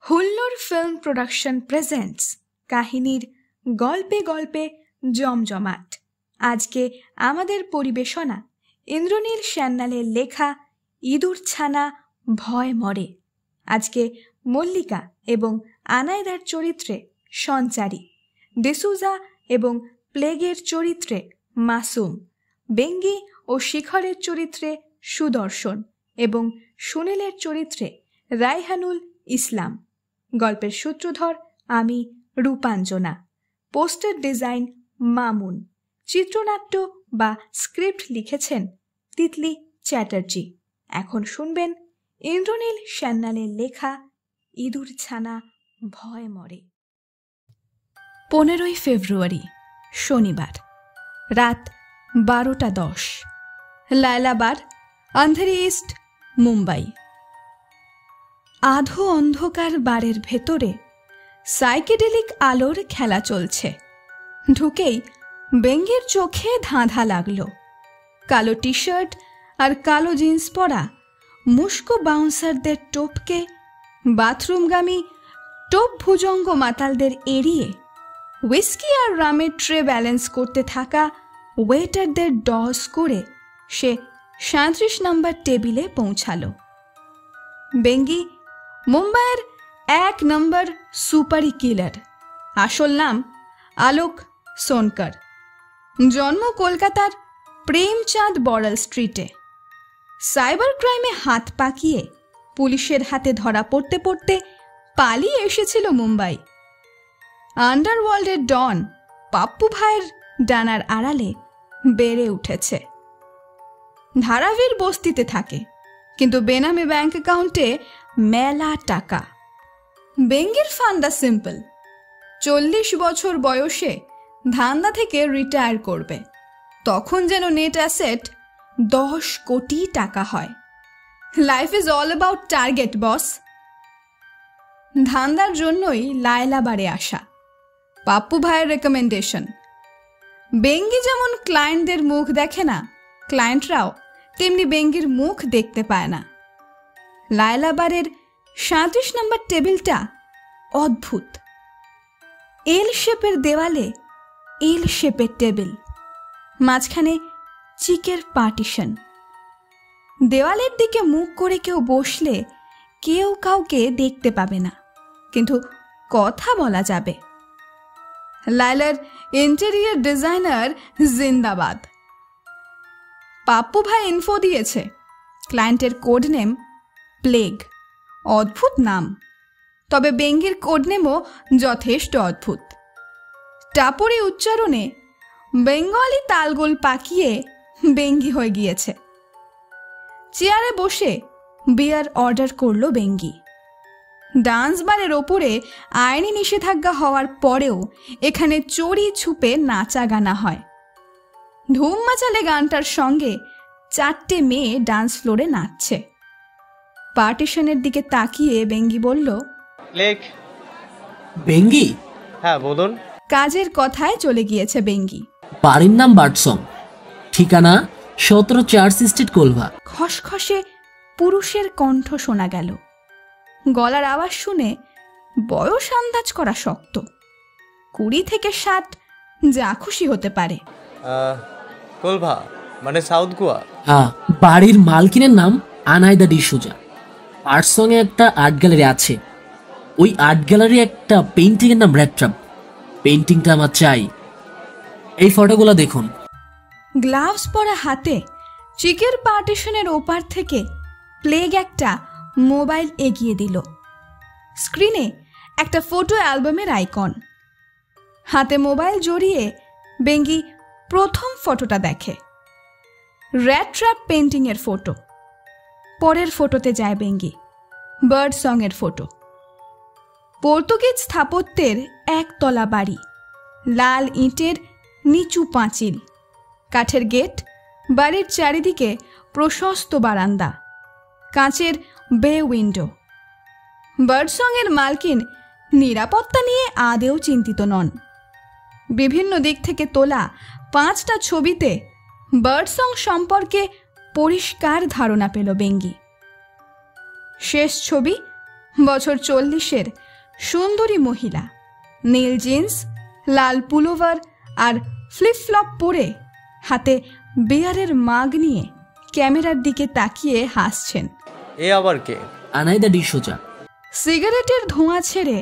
হুল্লোড় film production presents কাহিনীর গল্পে গল্পে জমজমাট। আজকে আমাদের পরিবেশনা ইন্দ্রনীল সান্যালের লেখা ইঁদুর ছানা ভয় মরে। আজকে মল্লিকা এবং আনায়দার চরিত্রে সঞ্চারী, ডিসুজা এবং প্লেগের চরিত্রে মাসুম, বেঙ্গি ও শিখরের চরিত্রে সুদর্শন এবং সুনীলের চরিত্রে রায়হানুল ইসলাম। গল্পের সূত্রধর আমি রূপাঞ্জনা। Poster design Mamun. চিত্রনাট্য বা স্ক্রিপ্ট লিখেছেন তিতলি চ্যাটার্জি। এখন শুনবেন ইন্দ্রনীল সান্যালের লেখা ইঁদুর ছানা ভয় মরে। 15 ফেব্রুয়ারি শনিবার, রাত 12:10। লায়লাবাদ, আন্ধেরি ইস্ট, মুম্বাই। আধো অন্ধকার বারের ভেতরে সাইকেডেলিক আলোর খেলা চলছে। ঢুকেই বেঙ্গির চোখে ধাঁধা লাগলো। কালো টি শার্ট আর কালো জিন্স পরা মুস্কো বাউন্সারদের টোপকে বাথরুমগামী টোপ ভুজঙ্গ মাতালদের এড়িয়ে হুইস্কি আর রামের ট্রে ব্যালেন্স করতে থাকা ওয়েটারদের ডস করে সে 37 নম্বর টেবিলে পৌঁছালো। বেঙ্গি মুম্বাইয়ের 1 নম্বর সুপারি কিলার। আসল নাম আলোক সোনকর। জন্ম কলকাতার প্রেমচাঁদ বড়াল স্ট্রিটে। সাইবার ক্রাইমে হাত পাকিয়ে পুলিশের হাতে ধরা পড়তে পড়তে পালিয়ে এসেছিল মুম্বাই। আন্ডারওয়ার্ল্ডের ডন পাপ্পু ভাইয়ের ডানার আড়ালে বেড়ে উঠেছে। ধারাবীর বস্তিতে থাকে, কিন্তু বেনামে ব্যাংক অ্যাকাউন্টে মেলা টাকা। বেঙ্গির ফান্ডা সিম্পল, 40 বছর বয়সে ধান্দা থেকে রিটায়ার করবে। তখন যেন নেট অ্যাসেট 10 কোটি টাকা হয়। Life is all about target boss. ধান্দার জন্যই লায়লাবারে আসা। পাপ্পু ভাইয়ের রেকমেন্ডেশন। বেঙ্গি যেমন ক্লায়েন্টদের মুখ দেখে না, ক্লায়েন্টরাও তেমনি বেঙ্গির মুখ দেখতে পায় না। লায়লাবারের 37 নম্বর টেবিলটা অদ্ভুত। এল শেপের দেওয়ালে এল শেপের টেবিল, মাঝখানে চিকের পার্টিশন। দেওয়ালের দিকে মুখ করে কেউ বসলে কেউ কাউকে দেখতে পাবে না, কিন্তু কথা বলা যাবে। লায়লার ইন্টেরিয়র ডিজাইনার জিন্দাবাদ। পাপ্পু ভাই ইনফো দিয়েছে ক্লায়েন্টের কোড নেম প্লেগ। অদ্ভুত নাম, তবে বেঙ্গির কোড নেমও যথেষ্ট অদ্ভুত। টাপরি উচ্চারণে বেঙ্গলি তালগোল পাকিয়ে বেঙ্গি হয়ে গিয়েছে। চেয়ারে বসে বিয়ার অর্ডার করলো বেঙ্গি। ডান্স বারের ওপরে আইনি নিষেধাজ্ঞা হওয়ার পরেও এখানে চড়ি ছুপে নাচা গানা হয়। ধুম মাচালে গানটার সঙ্গে 4টে মেয়ে ডান্স ফ্লোরে নাচছে। পার্টিশনের দিকে তাকিয়ে বেঙ্গি বলল, লেখ। বেঙ্গি? হ্যাঁ বলুন। কাজের কথায় চলে গিয়েছে বেঙ্গি। বাড়ির নাম বার্ডসং, ঠিকানা 17 চার্চ স্ট্রিট, কোলভা। খসখসে পুরুষের কণ্ঠ শোনা গেল। গলার আওয়াজ শুনে বয়স আন্দাজ করা শক্ত। 20 থেকে 60 যা খুশি হতে পারে। কোলভা মানে সাউথ গোয়া। হ্যাঁ, বাড়ির মালকিনের নাম আনায়দা ডিসুজা। বার্ডসং এ একটা আর্ট গ্যালারি আছে। ওই আর্ট গ্যালারি একটা পেইন্টিং এর নাম রেড ট্র্যাপ। পেইন্টিংটা আমার চাই। এই ফটোগুলো দেখুন। গ্লাভস পরা হাতে চিকের পার্টিশনের ওপার থেকে প্লেগ একটা মোবাইল এগিয়ে দিল। স্ক্রিনে একটা ফটো অ্যালবামের আইকন। হাতে মোবাইল জড়িয়ে বেঙ্গি প্রথম ফটোটা দেখে। রেড ট্র্যাপ পেইন্টিংয়ের ফটো। পরের ফটোতে যায় বেঙ্গি, বার্ড সঙের ফটো। পর্তুগিজ স্থাপত্যের 1 তলা বাড়ি, লাল ইটের নিচু পাঁচিল, কাঠের গেট, বাড়ির চারিদিকে প্রশস্ত বারান্দা, কাঁচের বে উইন্ডো। বার্ডসংয়ের মালকিন নিরাপত্তা নিয়ে আদেও চিন্তিত নন। বিভিন্ন দিক থেকে তোলা 5টা ছবিতে বার্ডসং সম্পর্কে পরিষ্কার ধারণা পেল বেঙ্গি। শেষ ছবি বছর 40-এর সুন্দরী মহিলা, নীল জিন্স, লাল পুলোভার আর ফ্লিপ-ফ্লপ পরে হাতে বিয়ারের মাগ নিয়ে ক্যামেরার দিকে তাকিয়ে হাসছেন। এ আবার কে? আনাইদা ডিসোজা। সিগারেটের ধোঁয়া ছেড়ে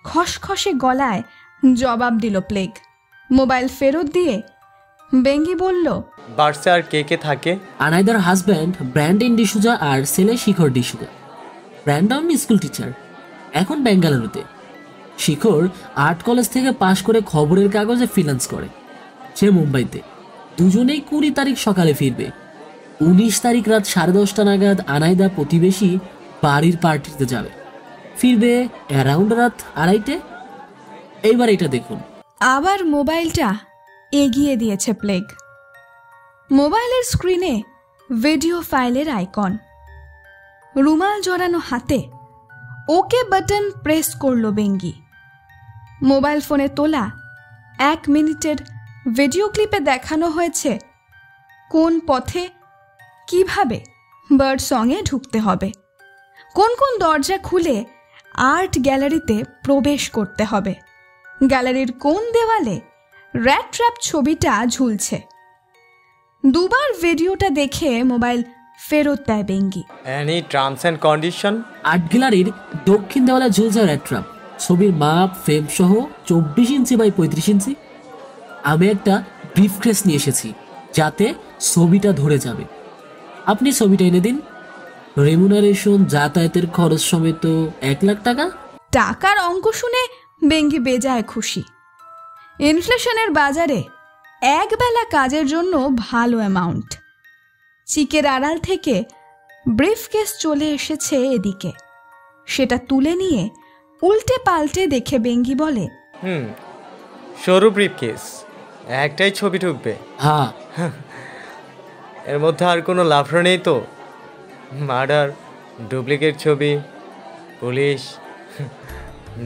খসখসে গলায় জবাব দিল প্লেগ। মোবাইল ফেরত দিয়ে বেঙ্গি বলল, বার্সে আর কে কে থাকে? আনাইদার হাজব্যান্ড ব্র্যান্ডন ডিসোজা আর ছেলে শিখর ডিসোজা। ব্র্যান্ডন স্কুল টিচার, এখন বেঙ্গালুরুতে। শিখর আর্ট কলেজ থেকে পাশ করে খবরের কাগজে ফ্রিল্যান্স করে। সে মুম্বাইতে। দুজনেই 20 তারিখ সকালে ফিরবে। 19 তারিখ রাত 10:30 নাগাদ আনাইদা প্রতিবেশী বাড়ির পার্টিতে যাবে। ফিরবে অ্যারাউন্ড রাত 2:30। এইবার এটা দেখুন। আবার মোবাইলটা এগিয়ে দিয়েছে প্লেগ। মোবাইলের স্ক্রিনে ভিডিও ফাইলের আইকন। রুমাল জড়ানো হাতে ওকে বাটন প্রেস করল বেঙ্গি। মোবাইল ফোনে তোলা 1 মিনিটের ভিডিও ক্লিপে দেখানো হয়েছে কোন পথে কিভাবে বার্ড সঙ্গে ঢুকতে হবে, কোন কোন দরজা খুলে আর্ট গ্যালারিতে প্রবেশ করতে হবে, গ্যালারির কোন দেওয়ালে র্যাট ট্র্যাপ ছবিটা ঝুলছে। দুবার ভিডিওটা দেখে মোবাইল ফেরত দেয় Bengi. Any terms and condition? Art গ্যালারির দক্ষিণ দেওয়ালে ঝুলছে র্যাট ট্র্যাপ। ছবির মাপ ফ্রেম সহ 24 ইঞ্চি বাই 35 ইঞ্চি। আমি একটা ব্রিফকেস নিয়ে এসেছি যাতে ছবিটা ধরে যাবে। আপনি ছবিটা এনে দিন। রেমুনারেশন, যাতায়াতের খরচ সমেত 1 লাখ টাকা। টাকার অঙ্ক শুনে বেঙ্গি বেজায় খুশি। ইনফ্লেশনের বাজারে একবেলা কাজের জন্য ভালো অ্যামাউন্ট। চিকের আড়াল থেকে ব্রিফকেস চলে এসেছে এদিকে। সেটা তুলে নিয়ে উল্টে পাল্টে দেখে বেঙ্গি বলে, সরু ব্রিফকেস, একটাই ছবি ঢুকবে? হ্যাঁ। এর মধ্যে আর কোনো লাফড়া নেই তো? মার্ডার, ডুপ্লিকেট ছবি, police,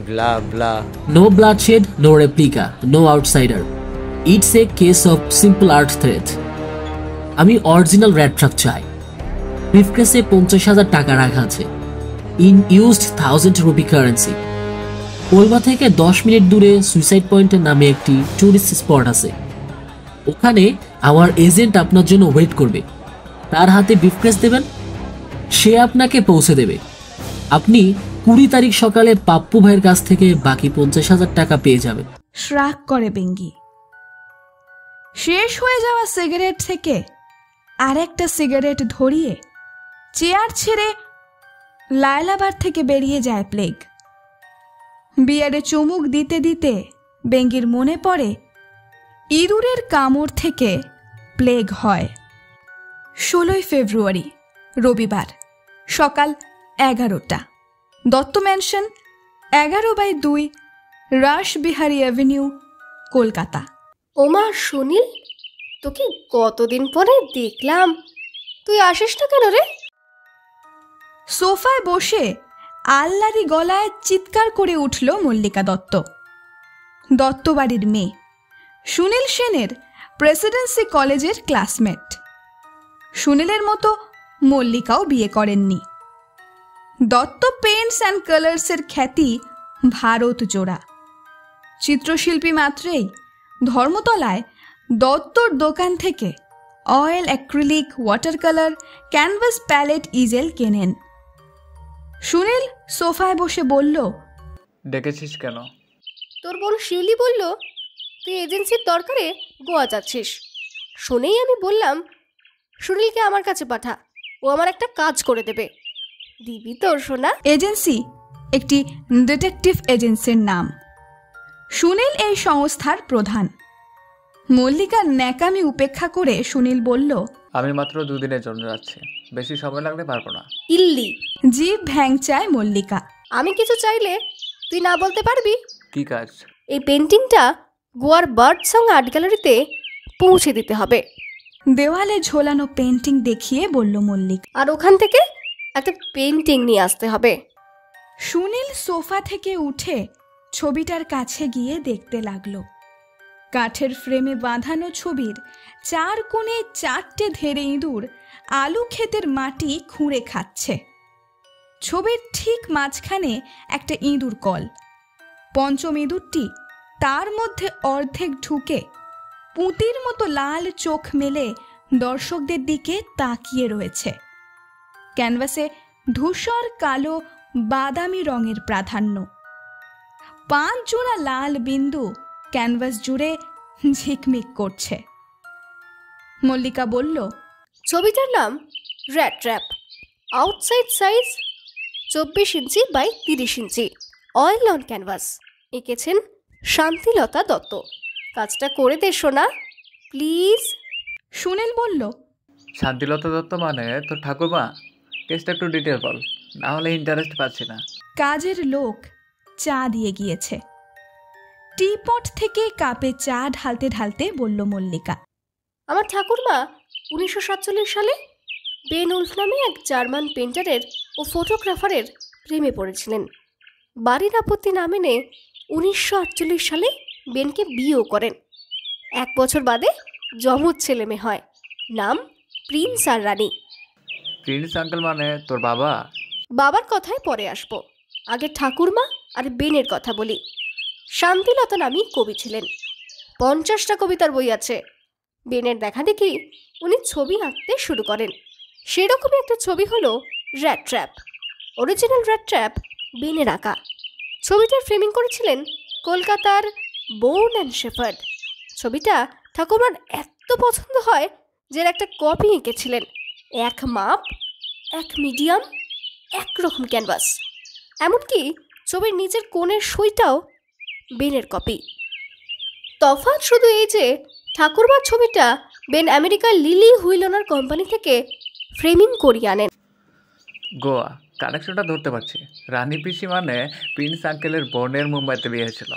blah blah. No bloodshed, no replica, no outsider. It's a case of simple art threat. আমি অরিজিনাল র্যাট ট্র্যাপ চাই। ব্রিফকেসে 50,000 টাকা রাখা আছে, in used 1000 rupee currency. Kolba থেকে 10 মিনিট দূরে সুইসাইড পয়েন্টের নামে একটি টুরিস্ট স্পট আছে। ওখানে আমার এজেন্ট আপনার জন্য ওয়েট করবে। তার হাতে ব্রিফকেস দেবেন, সে আপনাকে পৌঁছে দেবে। আপনি 20 তারিখ সকালে পাপ্পু ভাইয়ের কাছ থেকে বাকি 50,000 টাকা পেয়ে যাবেন। শ্রাক করে বেঙ্গি। শেষ হয়ে যাওয়া সিগারেট থেকে আরেকটা সিগারেট ধরিয়ে চেয়ার ছেড়ে লায়লাবার থেকে বেরিয়ে যায় প্লেগ। বিয়ারে চুমুক দিতে দিতে বেঙ্গির মনে পড়ে ইঁদুরের কামড় থেকে প্লেগ হয়। 16 ফেব্রুয়ারি, রবিবার, সকাল 11টা। Dutta mansion, 11/2, Rashbehari avenue, Kolkata. ওমা সুনীল, তোকে কতদিন পরে দেখলাম, তুই আসিস না কেন রে? সোফায় বসে আল্লারি গলায় চিৎকার করে উঠল মল্লিকা দত্ত। দত্তবাড়ির মেয়ে, সুনীল সেনের প্রেসিডেন্সি কলেজের ক্লাসমেট। সুনীলের মতো মল্লিকাও বিয়ে করেননি। দত্ত পেইন্টস অ্যান্ড কালার্সের খ্যাতি ভারত জোড়া। চিত্রশিল্পী মাত্রেই ধর্মতলায় দত্তর দোকান থেকে oil, acrylic, water colour, canvas, palette, easel কেনেন। সুনীল সোফায় বসে বলল, ডেকেছিস কেন? তোর বোন শিউলি বলল তুই এজেন্সির দরকারে গোয়া যাচ্ছিস। শুনেই আমি বললাম সুনীলকে আমার কাছে পাঠা, ও আমার একটা কাজ করে দেবে। দিবি তোর সোনা? এজেন্সি একটি ডিটেকটিভ এজেন্সির নাম। সুনীল এই সংস্থার প্রধান। মল্লিকার ন্যাকামি উপেক্ষা করে সুনীল বলল, আমি মাত্র 2 দিনের জন্য যাচ্ছি, বেশি সময় লাগলে পারবো না। ইল্লি। জিভ ভ্যাংচায় মল্লিকা। আমি কিছু চাইলে তুই না বলতে পারবি? কি কাজ? এই পেন্টিংটা গোয়ার বার্ড সং আর্ট গ্যালারিতে পৌঁছে দিতে হবে। দেওয়ালে ঝোলানো পেন্টিং দেখিয়ে বলল মল্লিক। আর ওখান থেকে একটা পেন্টিং নিয়ে আসতে হবে। সুনীল সোফা থেকে উঠে ছবিটার কাছে গিয়ে দেখতে লাগলো। কাঠের ফ্রেমে বাঁধানো ছবির 4 কোণে 4টে ধেড়ে ইঁদুর আলু ক্ষেতের মাটি খুঁড়ে খাচ্ছে। ছবির ঠিক মাঝখানে একটা ইঁদুর কল। পঞ্চম ইঁদুরটি তার মধ্যে অর্ধেক ঢুকে পুঁতির মতো লাল চোখ মেলে দর্শকদের দিকে তাকিয়ে রয়েছে। ক্যানভাসে ধূসর কালো বাদামি রঙের প্রাধান্য। 5 জোড়া লাল বিন্দু ক্যানভাস জুড়ে ঝিকমিক করছে। মল্লিকা বলল, ছবিটার নাম rat trap. Outside size 24 inch by 30 inch, oil on canvas. এঁকেছেন শান্তিলতা দত্ত। কাজটা করে দে সোনা, প্লিজ। সুনীল বলল, শান্তিলতা দত্ত মানে তোর ঠাকুরমা? কেসটা একটু ডিটেল বল, না হলে ইন্টারেস্ট পাচ্ছি না। কাজের লোক চা দিয়ে গিয়েছে। টিপট থেকে কাপে চা ঢালতে ঢালতে বলল মল্লিকা, আমার ঠাকুরমা 1947 সালে বেন উলফ নামে এক জার্মান পেন্টারের ও ফটোগ্রাফারের প্রেমে পড়েছিলেন। বাড়ির আপত্তি না মেনে 1948 সালে বেনকে বিয়েও করেন। 1 বছর বাদে যমজ ছেলে মেয়ে হয়, নাম প্রিন্স আর রানী। প্রিন্স আঙ্কেল মানে তোর বাবা? বাবার কথায় পরে আসবো, আগে ঠাকুরমা আর বেনের কথা বলি। শান্তিলতা নামী কবি ছিলেন, 50টা কবিতার বই আছে। বেনের দেখা দেখি উনি ছবি আঁকতে শুরু করেন। সেরকমই একটা ছবি হলো rat trap. Original rat trap বেনের আঁকা। ছবিটার ফ্রেমিং করেছিলেন কলকাতার বোর্ন অ্যান্ড শেফার্ড। ছবিটা ঠাকুরমার এত পছন্দ হয় যে একটা কপি এঁকেছিলেন। 1 মাপ, 1 মিডিয়াম, 1 রকম ক্যানভাস। এমনকি ছবির নিচের কোণের সইটাও বেনের কপি। তফাৎ শুধু এই যে ঠাকুরমার ছবিটা বেন আমেরিকার লিলি হুইলনার কোম্পানি থেকে ফ্রেমিং করিয়ে আনেন। গোয়া, কানেকশনটা ধরতে পারছি। রানী পিসি মানে প্রিন্স আঙ্কেলের বোনের মুম্বাইতে বিয়ে হয়েছিল,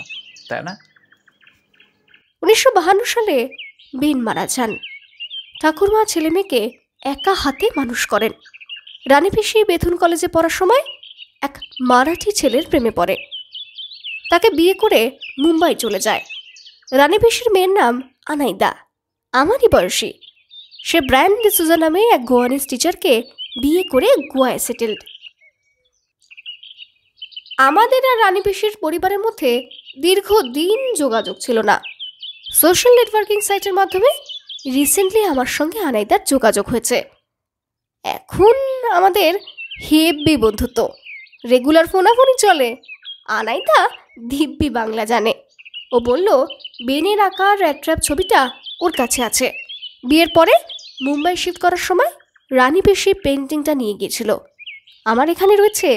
তাই না? 1952 সালে বেন মারা যান। ঠাকুরমা ছেলে মেয়েকে একা হাতে মানুষ করেন। রানী পিসি বেথুন কলেজে পড়ার সময় এক মারাঠি ছেলের প্রেমে পড়ে, তাকে বিয়ে করে মুম্বাই চলে যায়। রানী পিসির মেয়ের নাম আনাইদা, আমারই বয়সী। সে ব্রায়ান ডিসুজা নামে এক গোয়ানিজ টিচারকে বিয়ে করে গোয়ায় সেটেলড। আমাদের আর রানী পিসির পরিবারের মধ্যে দীর্ঘদিন যোগাযোগ ছিল না। সোশ্যাল নেটওয়ার্কিং সাইটের মাধ্যমে রিসেন্টলি আমার সঙ্গে আনাইদার যোগাযোগ হয়েছে। এখন আমাদের হেব্বি বন্ধুত্ব, রেগুলার ফোনাফোনি চলে। আনাইদা দিব্যি বাংলা জানে। ও বলল বেনের আঁকা র্যাট ট্র্যাপ ছবিটা ওর কাছে আছে। বিয়ের পরে মুম্বাই শিফট করার সময় রানী পিসি পেন্টিংটা নিয়ে গিয়েছিল। আমার এখানে রয়েছে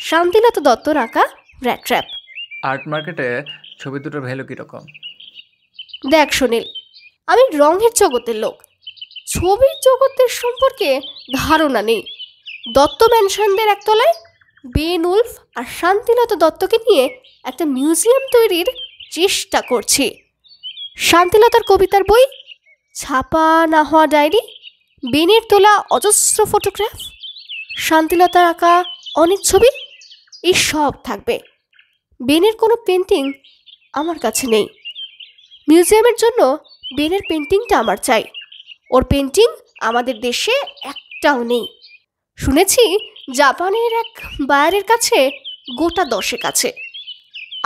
শান্তিলতা দত্তর আঁকা র্যাট ট্র্যাপ। আর্ট মার্কেটে ছবি দুটোর ভ্যালু কীরকম? দেখ সুনীল, আমি রঙের জগতের লোক, ছবির জগতের সম্পর্কে ধারণা নেই। দত্ত ম্যানশনদের একতলায় বেন উলফ আর শান্তিলতা দত্তকে নিয়ে একটা মিউজিয়াম তৈরির চেষ্টা করছি। শান্তিলতার কবিতার বই, ছাপা না হওয়া ডায়েরি, বেনের তোলা অজস্র ফটোগ্রাফ, শান্তিলতার আঁকা অনেক ছবি, এই সব থাকবে। বেনের কোনো পেন্টিং আমার কাছে নেই। মিউজিয়ামের জন্য বেনের পেন্টিংটা আমার চাই। ওর পেন্টিং আমাদের দেশে একটাও নেই। শুনেছি জাপানের এক বায়ারের কাছে গোটা 10 আছে।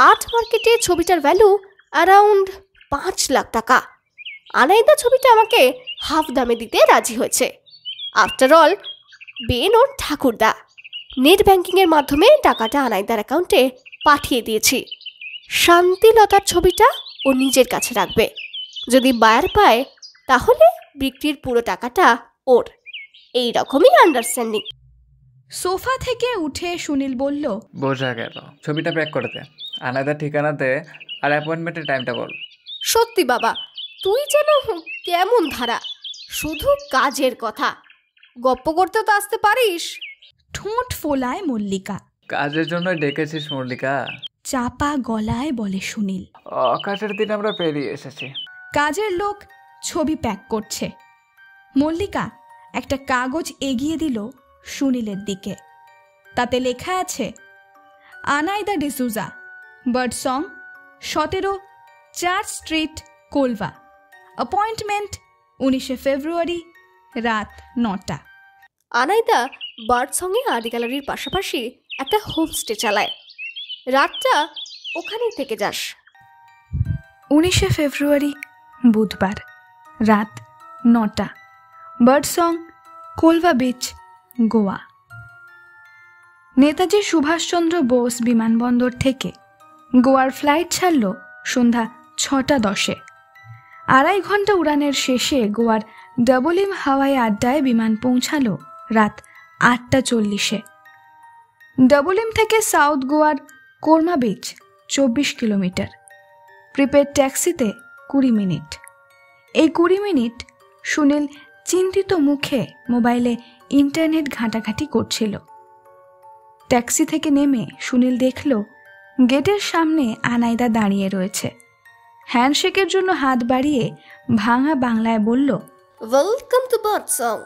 আর্ট মার্কেটে ছবিটার ভ্যালু অ্যারাউন্ড 5 লাখ টাকা। আনাইদা ছবিটা আমাকে হাফ দামে দিতে রাজি হয়েছে। আফটার অল বেন ওর ঠাকুরদা। নেট ব্যাংকিংয়ের মাধ্যমে টাকাটা আনাইদার অ্যাকাউন্টে পাঠিয়ে দিয়েছি। শান্তিলতার ছবিটা ও নিজের কাছে রাখবে। যদি বায়ার পায় তাহলে বিক্রির পুরো টাকাটা ওর। এই রকমই আন্ডারস্ট্যান্ডিং। সোফা থেকে উঠে সুনীল বলল, বোঝা গেল। ছবিটা প্যাক করে দে, আনাদার ঠিকানাতে, আর অ্যাপয়েন্টমেন্টের টাইমটা বল। সত্যি বাবা, তুই যেন কেমন ধারা, শুধু কাজের কথা। গপ্প করতে তো আসতে পারিস। ঠোঁট ফোলায় মল্লিকা। কাজের জন্য ডেকেছিস মল্লিকা? চাপা গলায় বলে সুনীল। কাজের দিন আমরা পেরিয়ে এসেছি। কাজের লোক ছবি প্যাক করছে। মল্লিকা একটা কাগজ এগিয়ে দিল সুনীলের দিকে। তাতে লেখা আছে, Anaida D'Souza, bird song, 17 church street, Colva. Appointment 19 ফেব্রুয়ারি, রাত 9টা। আনাইদা বার্ড সঙ্গে আর্ট গ্যালারির পাশাপাশি একটা হোমস্টে চালায়। রাতটা ওখানেই থেকে যাস। 19শে ফেব্রুয়ারি বুধবার, রাত 9টা, bird song, Colva beach, Goa. Netaji Subhashchandra Bose বিমানবন্দর থেকে গোয়ার ফ্লাইট ছাড়ল সন্ধ্যা 6:10। 2.5 ঘন্টা উড়ানের শেষে গোয়ার ডাবলিম হাওয়াই আড্ডায় বিমান পৌঁছালো রাত 8:40। ডাবলিম থেকে সাউথ গোয়ার কোরমা বিচ 24 কিলোমিটার। প্রিপেড ট্যাক্সিতে 20 মিনিট। এই 20 মিনিট সুনীল চিন্তিত মুখে মোবাইলে ইন্টারনেট ঘাঁটাঘাঁটি করছিল। ট্যাক্সি থেকে নেমে সুনীল দেখল গেটের সামনে আনাইদা দাঁড়িয়ে রয়েছে। হ্যান্ডশেকের জন্য হাত বাড়িয়ে ভাঙা বাংলায় বলল, ওয়েলকাম টু বার্ড সং।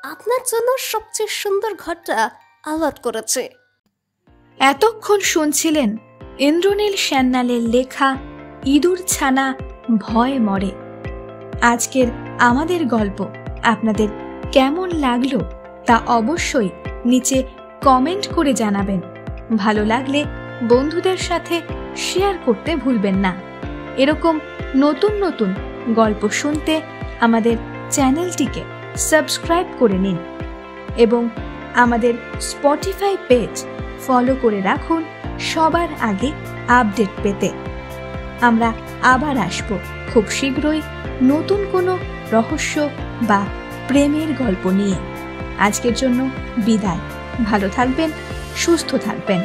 আপনার জন্য সবচেয়ে সুন্দর ঘরটা আলাদ করেছে। এতক্ষণ শুনছিলেন ইন্দ্রনীল সান্যালের লেখা ইঁদুর ছানা ভয় মরে। আজকের আমাদের গল্প আপনাদের কেমন লাগলো তা অবশ্যই নিচে কমেন্ট করে জানাবেন। ভালো লাগলে বন্ধুদের সাথে শেয়ার করতে ভুলবেন না। এরকম নতুন নতুন গল্প শুনতে আমাদের চ্যানেলটিকে সাবস্ক্রাইব করে নিন এবং আমাদের স্পটিফাই পেজ ফলো করে রাখুন সবার আগে আপডেট পেতে। আমরা আবার আসব খুব শীঘ্রই নতুন কোনো রহস্য বা প্রেমের গল্প নিয়ে। আজকের জন্য বিদায়। ভালো থাকবেন, সুস্থ থাকবেন।